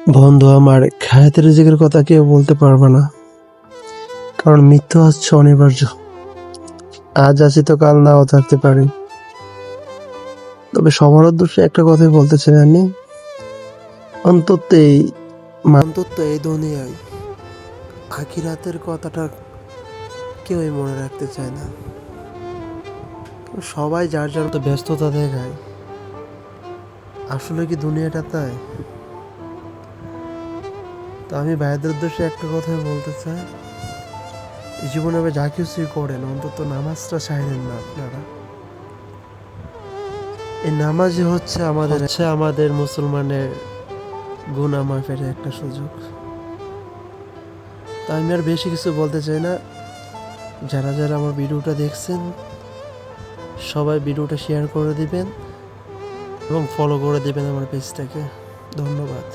বন্ধু আমার, খায়াতের রিজিকের কথা কেউ বলতে পারবে না, কারণ মৃত্যু হচ্ছে অনিবার্য। আজ আছি তো কাল নাও থাকতে পারি। তবে সবার উদ্দেশ্যে একটা কথাই বলতে চাই আমি, অন্তত এই অন্তত এই দুনিয়ায় আখিরাতের কথাটা কেউই মনে রাখতে চায় না। সবাই যার যার তো ব্যস্ততা দেখায়। আসলে কি দুনিয়াটা তাই? তো আমি ভাইদের উদ্দেশ্যে একটা কথাই বলতে চাই, জীবনে যা কিছুই করেন অন্তত নামাজটা ছাড়েন না আপনারা। এই নামাজই হচ্ছে আমাদের মুসলমানের গুনাহ মাফের একটা সুযোগ। তো আমি আর বেশি কিছু বলতে চাই না। যারা যারা আমার ভিডিওটা দেখছেন সবাই ভিডিওটা শেয়ার করে দিবেন এবং ফলো করে দিবেন আমার পেজটাকে। ধন্যবাদ।